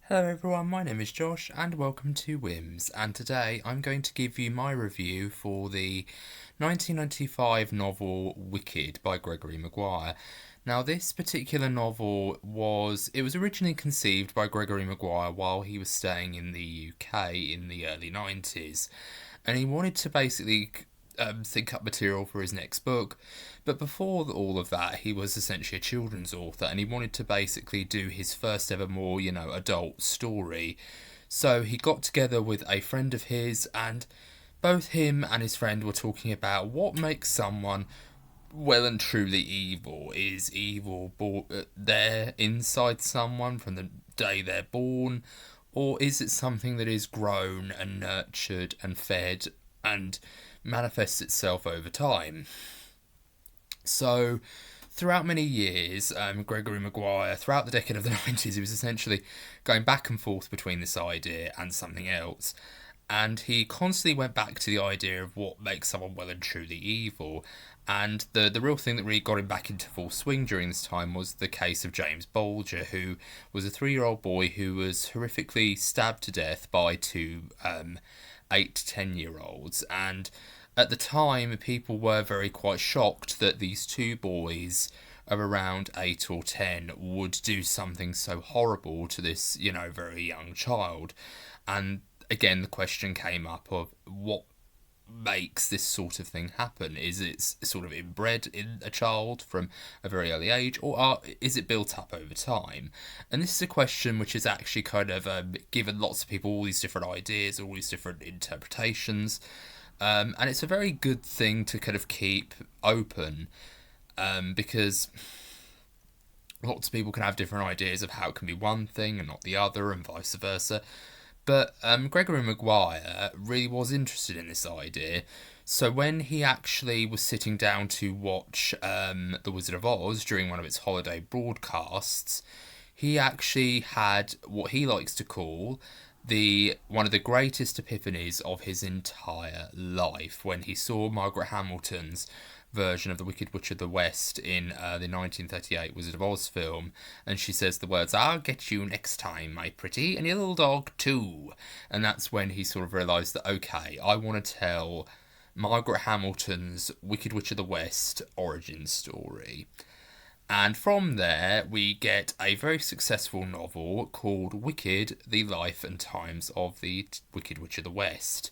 Hello everyone, my name is Josh and welcome to WHIMS, and today I'm going to give you my review for the 1995 novel Wicked by Gregory Maguire. Now this particular novel was originally conceived by Gregory Maguire while he was staying in the UK in the early 90s, and he wanted to basically think up material for his next book. But before all of that, he was essentially a children's author, and he wanted to basically do his first ever more, adult story. So he got together with a friend of his, and both him and his friend were talking about what makes someone well and truly evil. Is evil there inside someone from the day they're born, or is it something that is grown and nurtured and fed and manifests itself over time? So, throughout many years, Gregory Maguire, throughout the decade of the 90s, he was essentially going back and forth between this idea and something else. And he constantly went back to the idea of what makes someone well and truly evil. And the real thing that really got him back into full swing during this time was the case of James Bulger, who was a 3-year-old boy who was horrifically stabbed to death by two 8 to 10-year-olds. And at the time, people were quite shocked that these two boys of around 8 or 10 would do something so horrible to this, very young child. And again, the question came up of what makes this sort of thing happen. Is it sort of inbred in a child from a very early age, or is it built up over time? And this is a question which has actually kind of given lots of people all these different ideas, all these different interpretations. And it's a very good thing to kind of keep open, because lots of people can have different ideas of how it can be one thing and not the other, and vice versa. But Gregory Maguire really was interested in this idea. So when he actually was sitting down to watch The Wizard of Oz during one of its holiday broadcasts, he actually had what he likes to call one of the greatest epiphanies of his entire life, when he saw Margaret Hamilton's version of the Wicked Witch of the West in the 1938 Wizard of Oz film, and she says the words, "I'll get you next time, my pretty, and your little dog too." And that's when he sort of realised that, okay, I want to tell Margaret Hamilton's Wicked Witch of the West origin story. And from there, we get a very successful novel called Wicked, The Life and Times of the Wicked Witch of the West.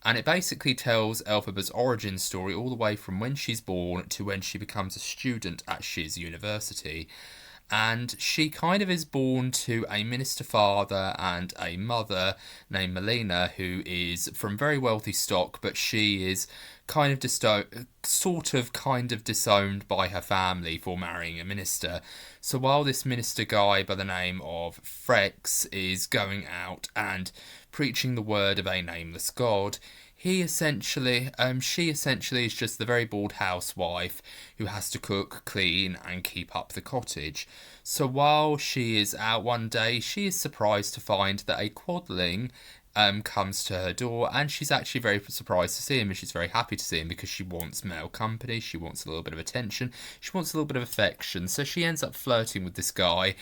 And it basically tells Elphaba's origin story all the way from when she's born to when she becomes a student at Shiz University. And she kind of is born to a minister father and a mother named Melina, who is from very wealthy stock, but she is kind of disowned by her family for marrying a minister. So while this minister guy by the name of Frex is going out and preaching the word of a nameless god, she essentially is just the very bored housewife who has to cook, clean, and keep up the cottage. So while she is out one day, she is surprised to find that a quadling comes to her door, and she's actually very surprised to see him, and she's very happy to see him because she wants male company, she wants a little bit of attention, she wants a little bit of affection. So she ends up flirting with this guy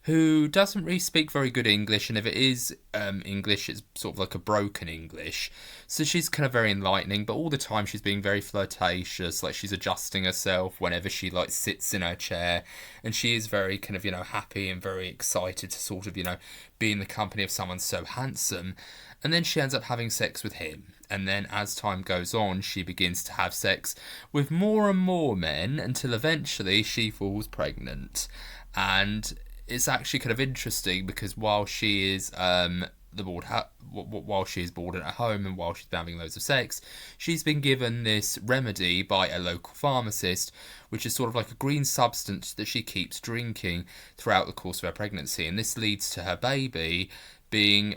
who doesn't really speak very good English, and if it is English, it's sort of like a broken English. So she's kind of very enlightening, but all the time she's being very flirtatious, like she's adjusting herself whenever she sits in her chair, and she is very kind of happy and very excited to sort of be in the company of someone so handsome. And then she ends up having sex with him. And then as time goes on, she begins to have sex with more and more men until eventually she falls pregnant. And it's actually kind of interesting because while she is while she is bored at home and while she's been having loads of sex, she's been given this remedy by a local pharmacist, which is sort of like a green substance that she keeps drinking throughout the course of her pregnancy. And this leads to her baby being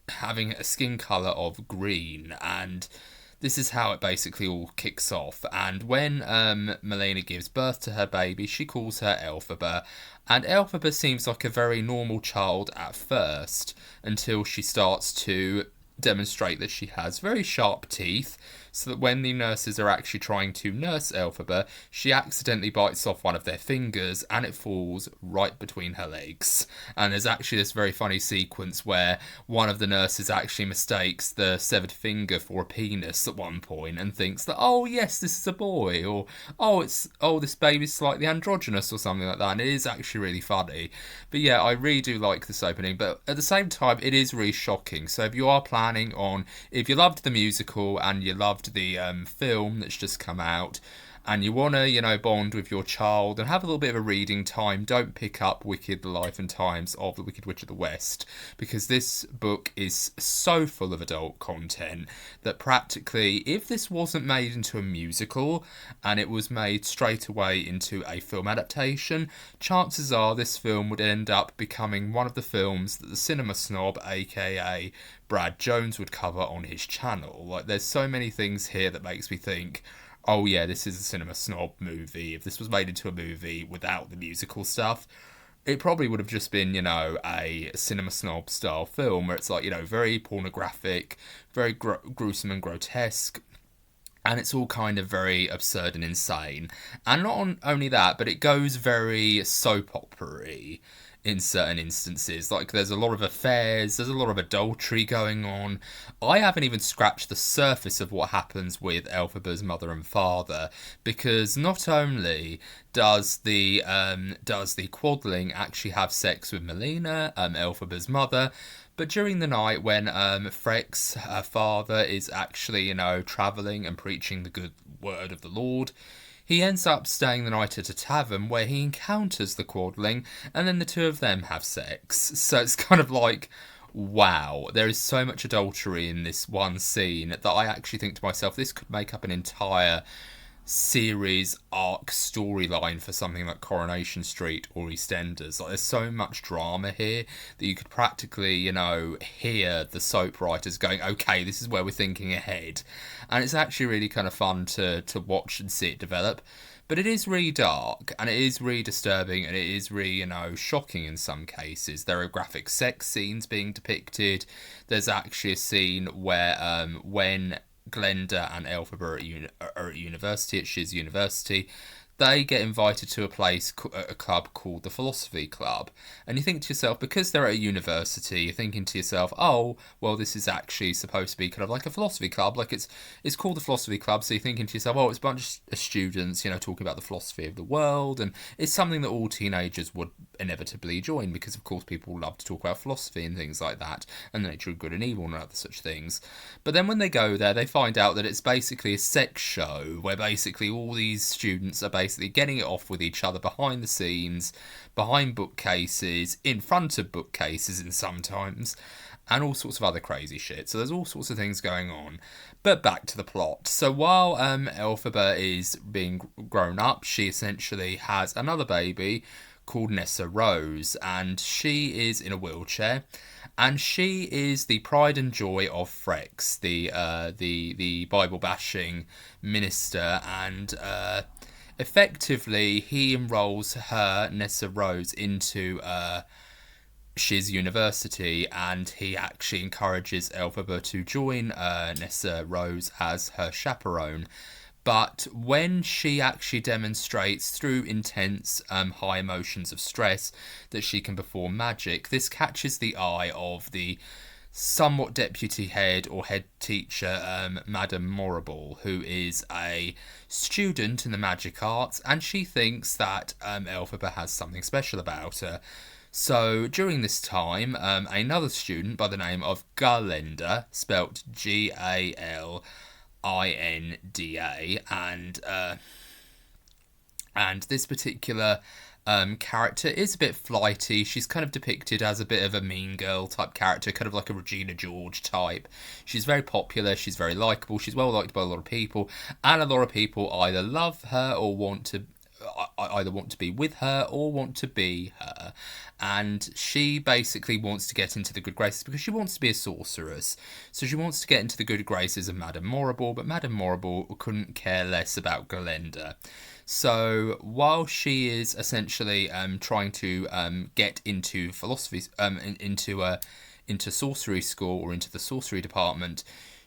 having a skin colour of green, and this is how it basically all kicks off. And when Melina gives birth to her baby, she calls her Elphaba, and Elphaba seems like a very normal child at first, until she starts to demonstrate that she has very sharp teeth, so that when the nurses are actually trying to nurse Elphaba, she accidentally bites off one of their fingers and it falls right between her legs. And there's actually this very funny sequence where one of the nurses actually mistakes the severed finger for a penis at one point and thinks that, oh yes, this is a boy, or this baby's slightly androgynous or something like that, and it is actually really funny. But yeah, I really do like this opening, but at the same time it is really shocking. So if you are planning on, if you loved the musical and you loved the film that's just come out, and you want to, bond with your child and have a little bit of a reading time, don't pick up Wicked, The Life and Times of the Wicked Witch of the West, because this book is so full of adult content that practically, if this wasn't made into a musical and it was made straight away into a film adaptation, chances are this film would end up becoming one of the films that the cinema snob, aka Brad Jones, would cover on his channel. Like, there's so many things here that makes me think, oh yeah, this is a cinema snob movie. If this was made into a movie without the musical stuff, it probably would have just been, a cinema snob style film where it's like, very pornographic, very gruesome and grotesque. And it's all kind of very absurd and insane. And not only that, but it goes very soap opera-y in certain instances. Like, there's a lot of affairs, there's a lot of adultery going on. I haven't even scratched the surface of what happens with Elphaba's mother and father, because not only does the Quadling actually have sex with Melina, Elphaba's mother, but during the night when Frex, her father, is actually, travelling and preaching the good word of the Lord, he ends up staying the night at a tavern where he encounters the Quadling, and then the two of them have sex. So it's kind of like, wow, there is so much adultery in this one scene that I actually think to myself, this could make up an entire series arc storyline for something like Coronation Street or EastEnders. Like, there's so much drama here that you could practically, hear the soap writers going, okay, this is where we're thinking ahead. And it's actually really kind of fun to watch and see it develop. But it is really dark, and it is really disturbing, and it is really, shocking in some cases. There are graphic sex scenes being depicted. There's actually a scene where when Glenda and Elphaba are at university, at Shiz University, they get invited to a club called the Philosophy Club. And you think to yourself, because they're at a university, you're thinking to yourself, oh, well, this is actually supposed to be kind of like a philosophy club. Like, it's called the Philosophy Club, so you're thinking to yourself, oh, it's a bunch of students, talking about the philosophy of the world. And it's something that all teenagers would inevitably join, because, of course, people love to talk about philosophy and things like that, and the nature of good and evil and other such things. But then when they go there, they find out that it's basically a sex show, where basically all these students are basically getting it off with each other behind the scenes, behind bookcases, in front of bookcases, and sometimes, and all sorts of other crazy shit. So there's all sorts of things going on. But back to the plot. So while Elphaba is being grown up, she essentially has another baby called Nessa Rose, and she is in a wheelchair, and she is the pride and joy of Frex, the Bible bashing minister, and effectively he enrolls her, Nessa Rose, into Shiz University, and he actually encourages Elphaba to join Nessa Rose as her chaperone. But when she actually demonstrates through intense high emotions of stress that she can perform magic, this catches the eye of the somewhat deputy head or head teacher, Madame Morrible, who is a student in the magic arts, and she thinks that Elphaba has something special about her. So during this time, another student by the name of Galinda, spelt Galinda, and this particular character is a bit flighty. She's kind of depicted as a bit of a mean girl type character, kind of like a Regina George type. She's very popular, she's very likeable, she's well liked by a lot of people, and a lot of people either love her or want to be with her or want to be her. And she basically wants to get into the good graces because she wants to be a sorceress. So she wants to get into the good graces of Madame Morrible, but Madame Morrible couldn't care less about Galinda. So while she is essentially trying to get into philosophy, into sorcery school or into the sorcery department,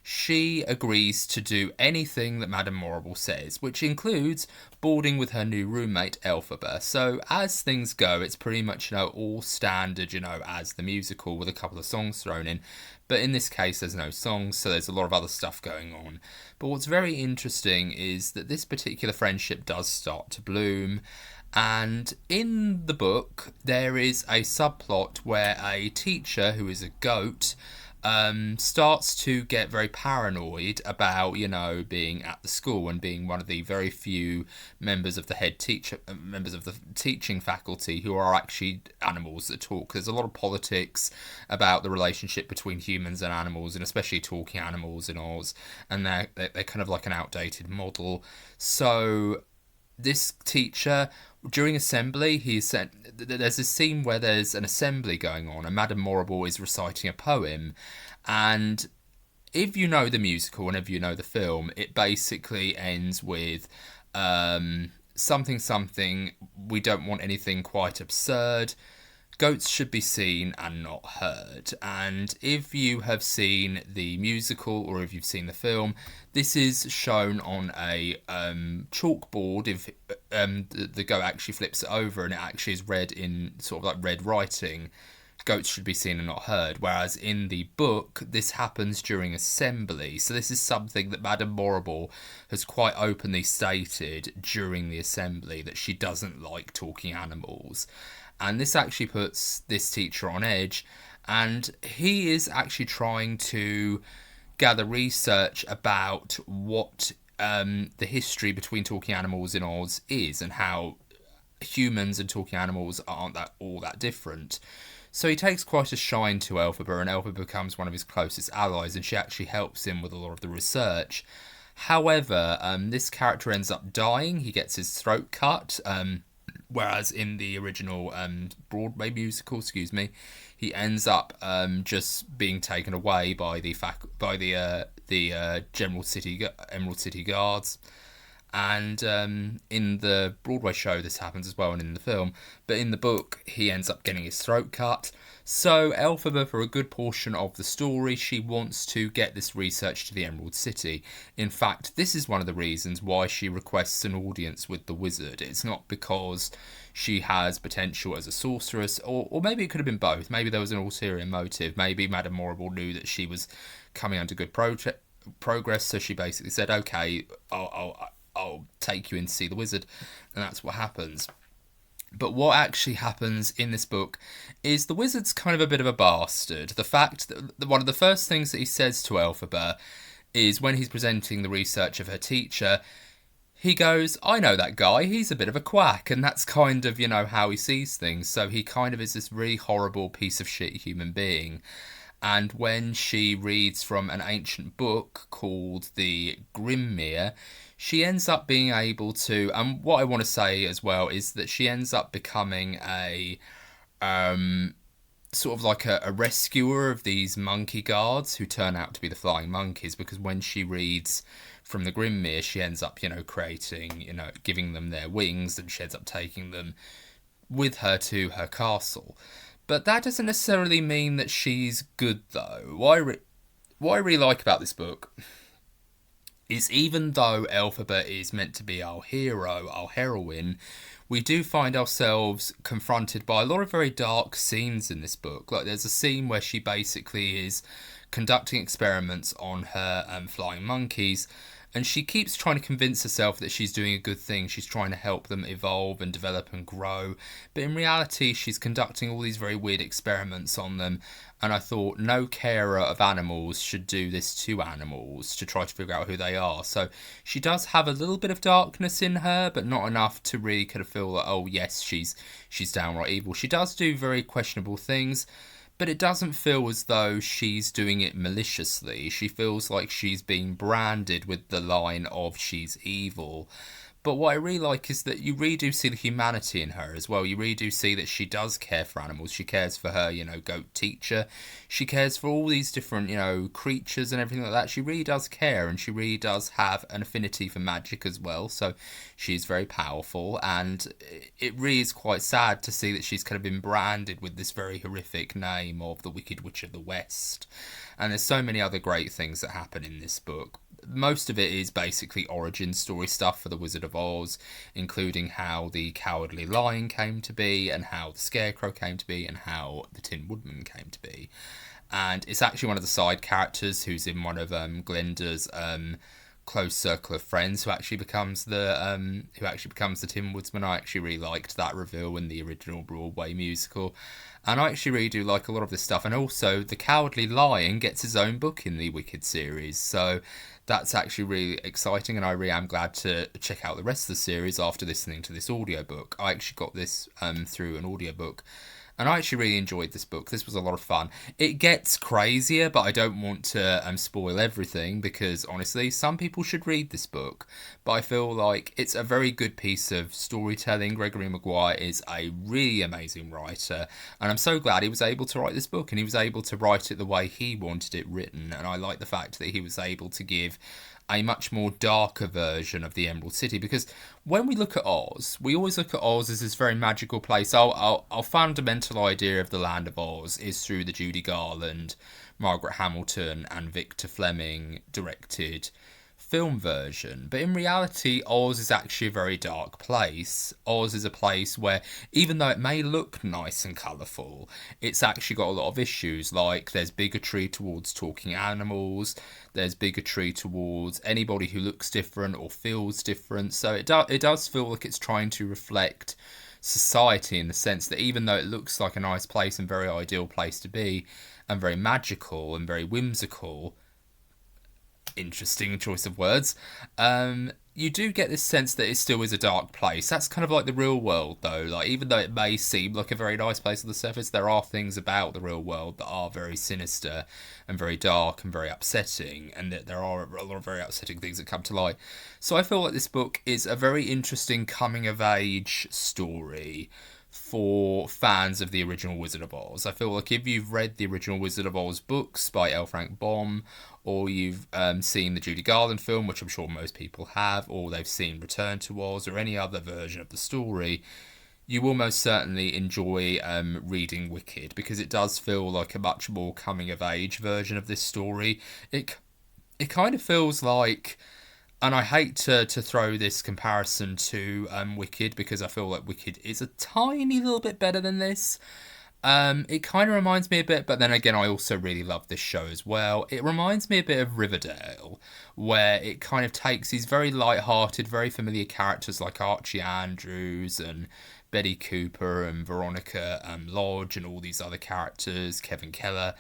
she agrees to do anything that Madame Morrible says, which includes boarding with her new roommate, Elphaba. So as things go, it's pretty much, all standard, as the musical with a couple of songs thrown in. But in this case, there's no songs, so there's a lot of other stuff going on. But what's very interesting is that this particular friendship does start to bloom. And in the book, there is a subplot where a teacher who is a goat starts to get very paranoid about, being at the school and being one of the very few members of the teaching faculty who are actually animals that talk. There's a lot of politics about the relationship between humans and animals, and especially talking animals in Oz, and they're kind of like an outdated model. So this teacher, during assembly, there's a scene where there's an assembly going on and Madame Morrible is reciting a poem, and if you know the musical and if you know the film, it basically ends with something, we don't want anything quite absurd. Goats should be seen and not heard. And if you have seen the musical or if you've seen the film, this is shown on a chalkboard. If the goat actually flips it over and it actually is read in sort of like red writing, goats should be seen and not heard. Whereas in the book, this happens during assembly. So this is something that Madame Morrible has quite openly stated during the assembly, that she doesn't like talking animals. And this actually puts this teacher on edge, and he is actually trying to gather research about what the history between talking animals in Oz is, and how humans and talking animals aren't all that different. So he takes quite a shine to Elphaba, and Elphaba becomes one of his closest allies, and she actually helps him with a lot of the research. However, this character ends up dying. He gets his throat cut. Whereas in the original Broadway musical, he ends up just being taken away by the Emerald City Guards. And in the Broadway show, this happens as well, and in the film. But in the book, he ends up getting his throat cut. So Elphaba, for a good portion of the story, she wants to get this research to the Emerald City. In fact, this is one of the reasons why she requests an audience with the wizard. It's not because she has potential as a sorceress, or maybe it could have been both. Maybe there was an ulterior motive. Maybe Madame Morrible knew that she was coming under good progress, so she basically said, okay, I'll take you in to see the wizard, and that's what happens. But what actually happens in this book is the wizard's kind of a bit of a bastard. The fact that one of the first things that he says to Elphaba is, when he's presenting the research of her teacher, he goes, I know that guy, he's a bit of a quack, and that's kind of, how he sees things. So he kind of is this really horrible piece of shit human being. And when she reads from an ancient book called the Grimmere, she ends up being able to, and what I want to say as well is that she ends up becoming a sort of like a rescuer of these monkey guards who turn out to be the flying monkeys, because when she reads from the Grimmere, she ends up, creating, giving them their wings, and she ends up taking them with her to her castle. But that doesn't necessarily mean that she's good, though. What I really like about this book is, even though Elphaba is meant to be our hero, our heroine, we do find ourselves confronted by a lot of very dark scenes in this book. Like, there's a scene where she basically is conducting experiments on her flying monkeys, and she keeps trying to convince herself that she's doing a good thing. She's trying to help them evolve and develop and grow. But in reality, she's conducting all these very weird experiments on them. And I thought, no carer of animals should do this to animals to try to figure out who they are. So she does have a little bit of darkness in her, but not enough to really kind of feel that, oh yes, she's downright evil. She does do very questionable things, but it doesn't feel as though she's doing it maliciously. She feels like she's being branded with the line of she's evil. But what I really like is that you really do see the humanity in her as well. You really do see that she does care for animals. She cares for her, goat teacher. She cares for all these different, creatures and everything like that. She really does care, and she really does have an affinity for magic as well. So she's very powerful, and it really is quite sad to see that she's kind of been branded with this very horrific name of the Wicked Witch of the West. And there's so many other great things that happen in this book. Most of it is basically origin story stuff for the Wizard of Oz, including how the Cowardly Lion came to be, and how the Scarecrow came to be, and how the Tin Woodman came to be. And it's actually one of the side characters who's in one of Glinda's close circle of friends who actually becomes the Tin Woodsman. I actually really liked that reveal in the original Broadway musical, and I actually really do like a lot of this stuff. And also, the Cowardly Lion gets his own book in the Wicked series, so that's actually really exciting, and I really am glad to check out the rest of the series after listening to this audiobook. I actually got this through an audiobook, and I actually really enjoyed this book. This was a lot of fun. It gets crazier, but I don't want to spoil everything, because honestly, some people should read this book. But I feel like it's a very good piece of storytelling. Gregory Maguire is a really amazing writer, and I'm so glad he was able to write this book, and he was able to write it the way he wanted it written. And I like the fact that he was able to give a much more darker version of the Emerald City, because when we look at Oz, we always look at Oz as this very magical place. Our fundamental idea of the Land of Oz is through the Judy Garland, Margaret Hamilton and Victor Fleming directed film version. But in reality, Oz is actually a very dark place. Oz is a place where, even though it may look nice and colourful, it's actually got a lot of issues. Like, there's bigotry towards talking animals, there's bigotry towards anybody who looks different or feels different. So it does feel like it's trying to reflect society, in the sense that even though it looks like a nice place and very ideal place to be, and very magical and very whimsical, interesting choice of words, you do get this sense that it still is a dark place. That's kind of like the real world, though. Like, even though it may seem like a very nice place on the surface, there are things about the real world that are very sinister and very dark and very upsetting, and that there are a lot of very upsetting things that come to light. So I feel like this book is a very interesting coming-of-age story for fans of the original Wizard of Oz. I feel like if you've read the original Wizard of Oz books by L. Frank Baum, or you've seen the Judy Garland film, which I'm sure most people have, or they've seen Return to Oz, or any other version of the story, you will most certainly enjoy reading Wicked, because it does feel like a much more coming-of-age version of this story. It kind of feels like, and I hate to throw this comparison to Wicked, because I feel like Wicked is a tiny little bit better than this. It kind of reminds me a bit, but then again, I also really love this show as well. It reminds me a bit of Riverdale, where it kind of takes these very light-hearted, very familiar characters like Archie Andrews and Betty Cooper and Veronica Lodge and all these other characters, Kevin Keller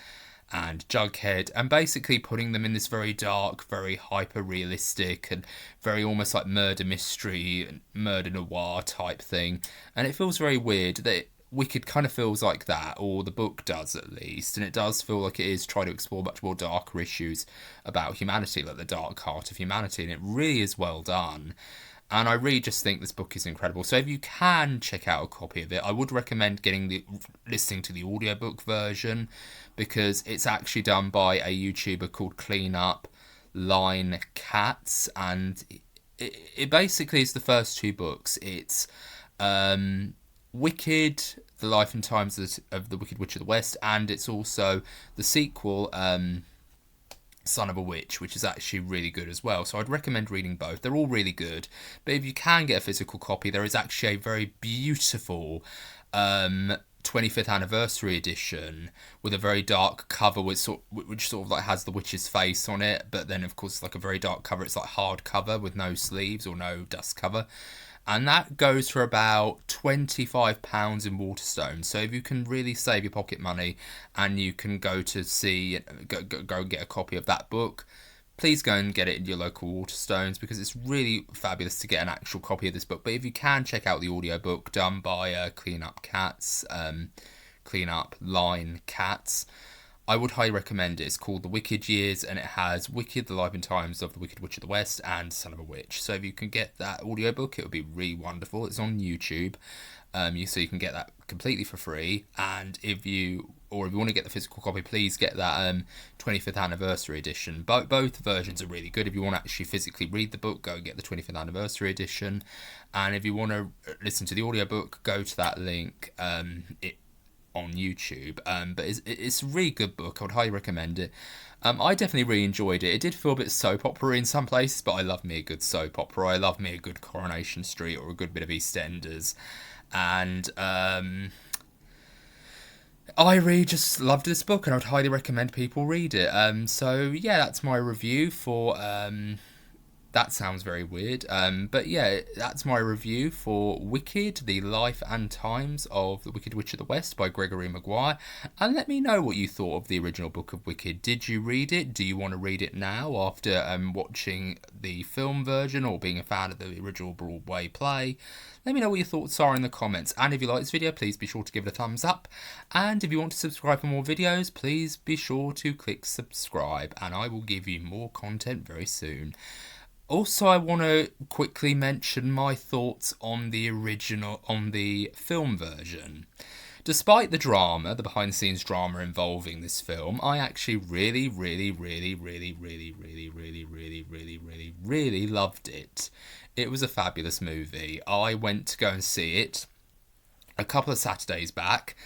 and Jughead, and basically putting them in this very dark, very hyper-realistic and very almost like murder mystery, murder noir type thing. And it feels very weird that Wicked kind of feels like that, or the book does at least, and it does feel like it is trying to explore much more darker issues about humanity, like the dark heart of humanity, and it really is well done. And I really just think this book is incredible. So if you can check out a copy of it, I would recommend listening to the audiobook version, because it's actually done by a YouTuber called Clean Up Line Cats, and it basically is the first two books. It's Wicked, The Life and Times of the Wicked Witch of the West, and it's also the sequel, Son of a Witch, which is actually really good as well. So I'd recommend reading both. They're all really good. But if you can get a physical copy, there is actually a very beautiful 25th anniversary edition with a very dark cover which sort of like has the witch's face on it, but then of course it's like a very dark cover. It's like hard cover with no sleeves or no dust cover. And that goes for about £25 in Waterstones. So if you can really save your pocket money and you can go and get a copy of that book, please go and get it in your local Waterstones, because it's really fabulous to get an actual copy of this book. But if you can, check out the audiobook done by Clean Up Line Cats. I would highly recommend it. It's called The Wicked Years, and it has Wicked, The Life and Times of the Wicked Witch of the West, and Son of a Witch. So if you can get that audiobook, it would be really wonderful. It's on YouTube, so you can get that completely for free. And if you want to get the physical copy, please get that 25th anniversary edition. Both versions are really good. If you want to actually physically read the book, go and get the 25th anniversary edition. And if you want to listen to the audiobook, go to that link. On YouTube, but it's a really good book. I would highly recommend it. I definitely really enjoyed it. It did feel a bit soap opera in some places, but I love me a good soap opera. I love me a good Coronation Street or a good bit of EastEnders, and I really just loved this book, and I would highly recommend people read it. So yeah, that's my review for that sounds very weird. But yeah, that's my review for Wicked, The Life and Times of the Wicked Witch of the West by Gregory Maguire. And let me know what you thought of the original book of Wicked. Did you read it? Do you want to read it now after watching the film version or being a fan of the original Broadway play? Let me know what your thoughts are in the comments. And if you like this video, please be sure to give it a thumbs up. And if you want to subscribe for more videos, please be sure to click subscribe. And I will give you more content very soon. Also, I want to quickly mention my thoughts on the film version. Despite the drama, the behind-the-scenes drama involving this film, I actually really loved it. It was a fabulous movie. I went to go and see it a couple of Saturdays back,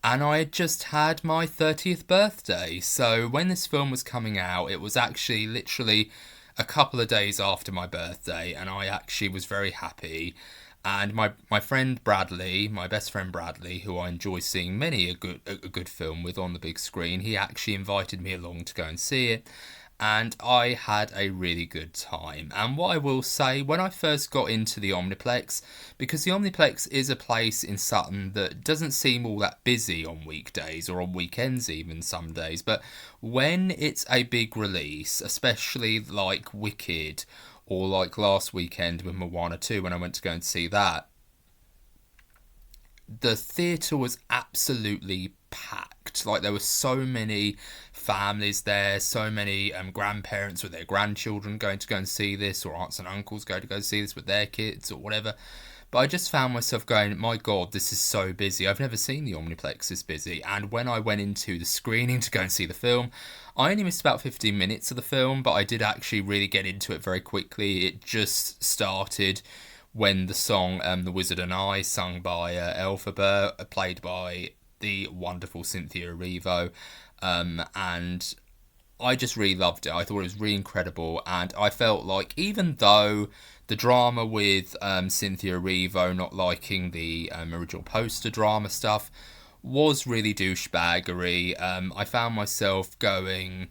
and I had just had my 30th birthday. So when this film was coming out, it was actually literally a couple of days after my birthday, and I actually was very happy. And my friend Bradley, my best friend Bradley, who I enjoy seeing many a good film with on the big screen, he actually invited me along to go and see it, and I had a really good time. And what I will say, when I first got into the Omniplex, because the Omniplex is a place in Sutton that doesn't seem all that busy on weekdays or on weekends even some days, but when it's a big release, especially like Wicked or like last weekend with Moana 2 when I went to go and see that, the theatre was absolutely packed. Like, there were so many families there, so many grandparents with their grandchildren going to go and see this, or aunts and uncles going to go see this with their kids or whatever. But I just found myself going, my God, this is so busy. I've never seen the Omniplex this busy. And when I went into the screening to go and see the film, I only missed about 15 minutes of the film, but I did actually really get into it very quickly. It just started when the song The Wizard and I, sung by Elphaba, played by the wonderful Cynthia Erivo, and I just really loved it. I thought it was really incredible, and I felt like even though the drama with Cynthia Erivo not liking the original poster drama stuff was really douchebaggery, I found myself going,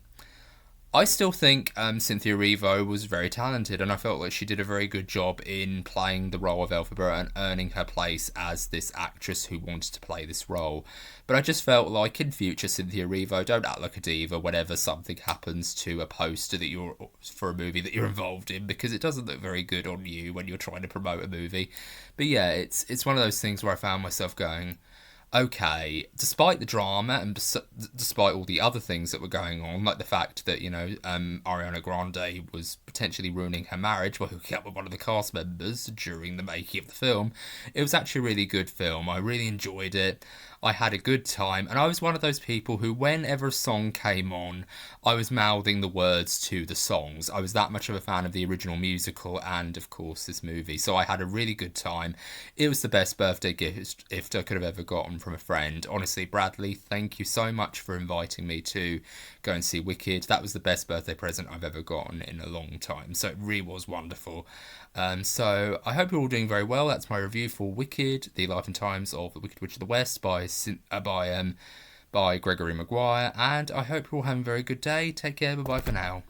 I still think Cynthia Erivo was very talented, and I felt like she did a very good job in playing the role of Elphaba and earning her place as this actress who wanted to play this role. But I just felt like in future, Cynthia Erivo, don't act like a diva whenever something happens to a poster that you're for a movie that you're involved in, because it doesn't look very good on you when you're trying to promote a movie. But yeah, it's one of those things where I found myself going, okay, despite the drama and despite all the other things that were going on, like the fact that, Ariana Grande was potentially ruining her marriage by hooking up with one of the cast members during the making of the film, it was actually a really good film. I really enjoyed it. I had a good time, and I was one of those people who, whenever a song came on, I was mouthing the words to the songs. I was that much of a fan of the original musical and, of course, this movie. So I had a really good time. It was the best birthday gift I could have ever gotten from a friend. Honestly, Bradley, thank you so much for inviting me to go and see Wicked. That was the best birthday present I've ever gotten in a long time. So it really was wonderful. So I hope you're all doing very well. That's my review for Wicked, The Life and Times of the Wicked Witch of the West by Gregory Maguire, and I hope you're all having a very good day. Take care, bye bye for now.